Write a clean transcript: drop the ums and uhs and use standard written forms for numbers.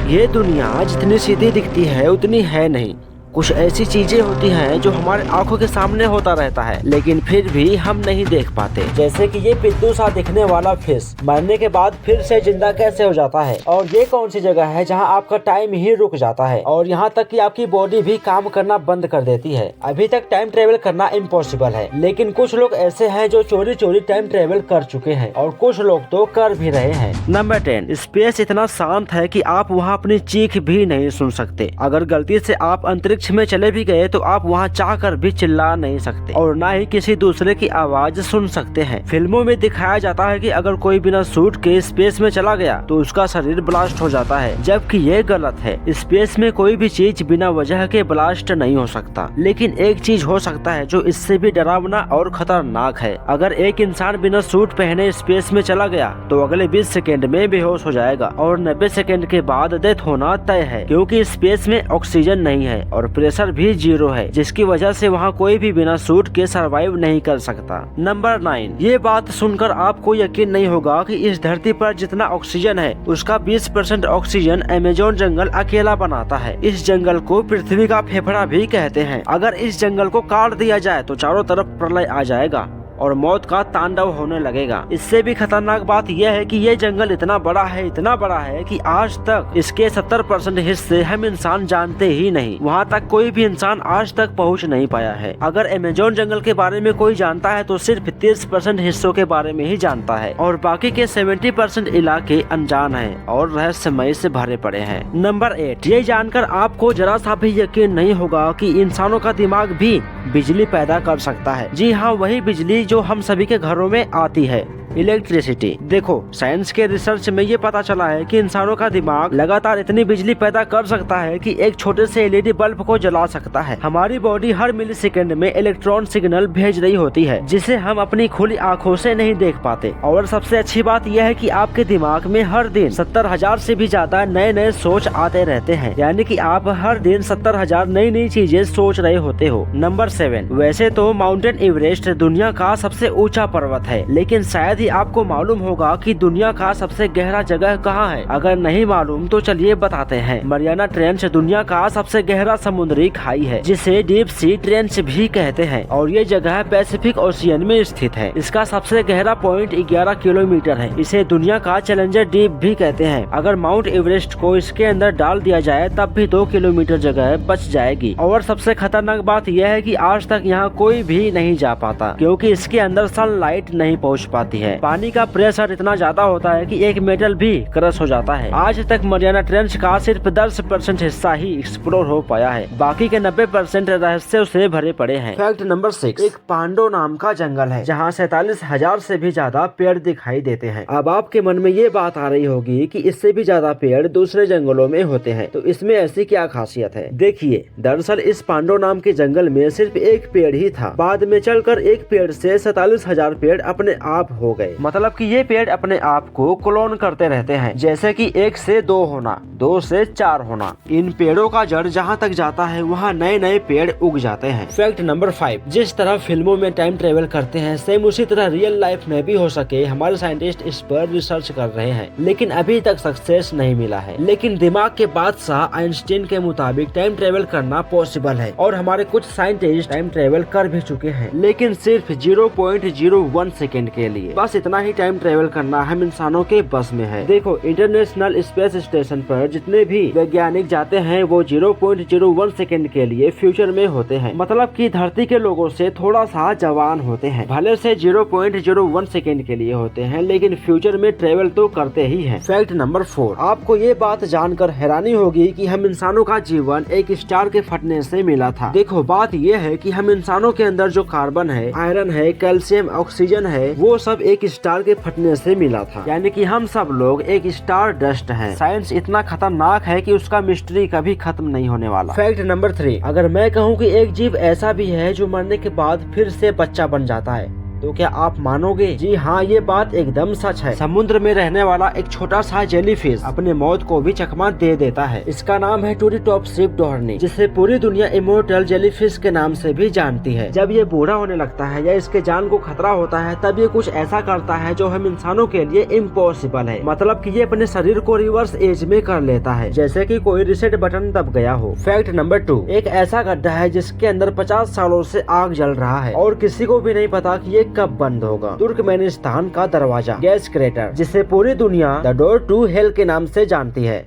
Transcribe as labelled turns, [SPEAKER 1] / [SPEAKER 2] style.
[SPEAKER 1] ये दुनिया जितनी सीधी दिखती है उतनी है नहीं। कुछ ऐसी चीजें होती हैं जो हमारे आंखों के सामने होता रहता है लेकिन फिर भी हम नहीं देख पाते। जैसे कि ये पिद्दू सा दिखने वाला फिश मरने के बाद फिर से जिंदा कैसे हो जाता है, और ये कौन सी जगह है जहां आपका टाइम ही रुक जाता है और यहाँ तक कि आपकी बॉडी भी काम करना बंद कर देती है। अभी तक टाइम ट्रेवल करना इम्पॉसिबल है, लेकिन कुछ लोग ऐसे हैं जो चोरी चोरी टाइम ट्रेवल कर चुके हैं और कुछ लोग तो कर भी रहे हैं। नंबर 10, स्पेस इतना शांत है कि आप वहाँ अपनी चीख भी नहीं सुन सकते। अगर गलती से आप अंतरिक्ष में चले भी गए तो आप वहाँ चाहकर भी चिल्ला नहीं सकते और ना ही किसी दूसरे की आवाज सुन सकते हैं। फिल्मों में दिखाया जाता है कि अगर कोई बिना सूट के स्पेस में चला गया तो उसका शरीर ब्लास्ट हो जाता है, जबकि ये गलत है। स्पेस में कोई भी चीज बिना वजह के ब्लास्ट नहीं हो सकता, लेकिन एक चीज हो सकता है जो इससे भी डरावना और खतरनाक है। अगर एक इंसान बिना सूट पहने स्पेस में चला गया तो अगले 20 सेकेंड में बेहोश हो जाएगा और 90 सेकेंड के बाद डेथ होना तय है, क्योंकि स्पेस में ऑक्सीजन नहीं है और प्रेशर भी 0 है, जिसकी वजह से वहाँ कोई भी बिना सूट के सरवाइव नहीं कर सकता। नंबर 9, ये बात सुनकर आपको यकीन नहीं होगा कि इस धरती पर जितना ऑक्सीजन है उसका 20% ऑक्सीजन अमेज़न जंगल अकेला बनाता है। इस जंगल को पृथ्वी का फेफड़ा भी कहते हैं। अगर इस जंगल को काट दिया जाए तो चारों तरफ प्रलय आ जाएगा और मौत का तांडव होने लगेगा। इससे भी खतरनाक बात यह है कि ये जंगल इतना बड़ा है कि आज तक इसके 70% हिस्से हम इंसान जानते ही नहीं। वहाँ तक कोई भी इंसान आज तक पहुँच नहीं पाया है। अगर अमेज़न जंगल के बारे में कोई जानता है तो सिर्फ 30% हिस्सों के बारे में ही जानता है और बाकी के 70% इलाके अनजान है और रहस्यमय से भरे पड़े हैं। नंबर 8, ये जानकर आपको जरा सा भी यकीन नहीं होगा कि इंसानों का दिमाग भी बिजली पैदा कर सकता है। जी हाँ, वही बिजली जो हम सभी के घरों में आती है, इलेक्ट्रिसिटी। देखो, साइंस के रिसर्च में ये पता चला है कि इंसानों का दिमाग लगातार इतनी बिजली पैदा कर सकता है कि एक छोटे से एलईडी बल्ब को जला सकता है। हमारी बॉडी हर मिलीसेकंड में इलेक्ट्रॉन सिग्नल भेज रही होती है जिसे हम अपनी खुली आंखों से नहीं देख पाते। और सबसे अच्छी बात यह है कि आपके दिमाग में हर दिन 70,000 से भी ज्यादा नए नए सोच आते रहते हैं, यानी कि आप हर दिन 70,000 नई नई चीजें सोच रहे होते हो। नंबर 7, वैसे तो माउंटेन एवरेस्ट दुनिया का सबसे ऊंचा पर्वत है, लेकिन शायद ही आपको मालूम होगा कि दुनिया का सबसे गहरा जगह कहाँ है। अगर नहीं मालूम तो चलिए बताते हैं। मरियाना ट्रेंच दुनिया का सबसे गहरा समुद्री खाई है जिसे डीप सी ट्रेंच भी कहते हैं और ये जगह पैसिफिक ओशियन में स्थित है। इसका सबसे गहरा पॉइंट 11 किलोमीटर है। इसे दुनिया का चैलेंजर डीप भी कहते हैं। अगर माउंट एवरेस्ट को इसके अंदर डाल दिया जाए तब भी 2 किलोमीटर जगह बच जाएगी। और सबसे खतरनाक बात यह है कि आज तक यहाँ कोई भी नहीं जा पाता क्योंकि इसके अंदर सनलाइट नहीं पहुँच पाती है। पानी का प्रेशर इतना ज्यादा होता है कि एक मेटल भी क्रश हो जाता है। आज तक मरियाना ट्रेंच का सिर्फ 10% हिस्सा ही एक्सप्लोर हो पाया है, बाकी के 90% रहस्यों से भरे पड़े हैं। फैक्ट नंबर 6, एक पांडो नाम का जंगल है जहाँ 47,000 से भी ज्यादा पेड़ दिखाई देते हैं। अब आपके मन में ये बात आ रही होगी कि इससे भी ज्यादा पेड़ दूसरे जंगलों में होते हैं, तो इसमें ऐसी क्या खासियत है? देखिए, दरअसल इस पांडो नाम के जंगल में सिर्फ एक पेड़ ही था। बाद में चलकर एक पेड़ से 47,000 पेड़ अपने आप हो गए। मतलब कि ये पेड़ अपने आप को क्लोन करते रहते हैं, जैसे कि 1 से 2 होना, 2 से 4 होना। इन पेड़ों का जड़ जहाँ तक जाता है वहाँ नए नए पेड़ उग जाते हैं। फैक्ट नंबर 5, जिस तरह फिल्मों में टाइम ट्रेवल करते हैं सेम उसी तरह रियल लाइफ में भी हो सके हमारे साइंटिस्ट इस पर रिसर्च कर रहे हैं, लेकिन अभी तक सक्सेस नहीं मिला है। लेकिन दिमाग के बादशाह आइंस्टीन के मुताबिक टाइम ट्रेवल करना पॉसिबल है और हमारे कुछ साइंटिस्ट टाइम ट्रेवल कर भी चुके हैं, लेकिन सिर्फ 0.01 सेकेंड के लिए। बस इतना ही टाइम ट्रेवल करना हम इंसानों के बस में है। देखो, इंटरनेशनल स्पेस स्टेशन पर जितने भी वैज्ञानिक जाते हैं वो 0.01 सेकेंड के लिए फ्यूचर में होते हैं, मतलब कि धरती के लोगों से थोड़ा सा जवान होते हैं। भले से 0.01 सेकेंड के लिए होते हैं, लेकिन फ्यूचर में ट्रेवल तो करते ही हैं। फैक्ट नंबर 4, आपको ये बात जानकर हैरानी होगी कि हम इंसानों का जीवन एक स्टार के फटने से मिला था। देखो, बात ये है कि हम इंसानों के अंदर जो कार्बन है, आयरन है, कैल्शियम, ऑक्सीजन है, वो सब एक स्टार के फटने से मिला था, यानी कि हम सब लोग एक स्टार डस्ट हैं। साइंस इतना खतरनाक है कि उसका मिस्ट्री कभी खत्म नहीं होने वाला। फैक्ट नंबर 3, अगर मैं कहूँ कि एक जीव ऐसा भी है जो मरने के बाद फिर से बच्चा बन जाता है, तो क्या आप मानोगे? जी हाँ, ये बात एकदम सच है। समुद्र में रहने वाला एक छोटा सा जेलीफिश अपने मौत को भी चकमा दे देता है। इसका नाम है टूरीटॉप्स श्रिपडोर्नी, जिसे पूरी दुनिया इमोर्टल जेलीफिश के नाम से भी जानती है। जब ये बूढ़ा होने लगता है या इसके जान को खतरा होता है, तब ये कुछ ऐसा करता है जो हम इंसानों के लिए इम्पॉसिबल है। मतलब कि ये अपने शरीर को रिवर्स एज में कर लेता है, जैसे कि कोई रिसेट बटन दब गया हो। फैक्ट नंबर 2, एक ऐसा गड्ढा है जिसके अंदर 50 सालों से आग जल रहा है और किसी को भी नहीं पता कि ये कब बंद होगा। तुर्कमेनिस्तान का दरवाजा, गैस क्रेटर, जिसे पूरी दुनिया द डोर टू हेल के नाम से जानती है।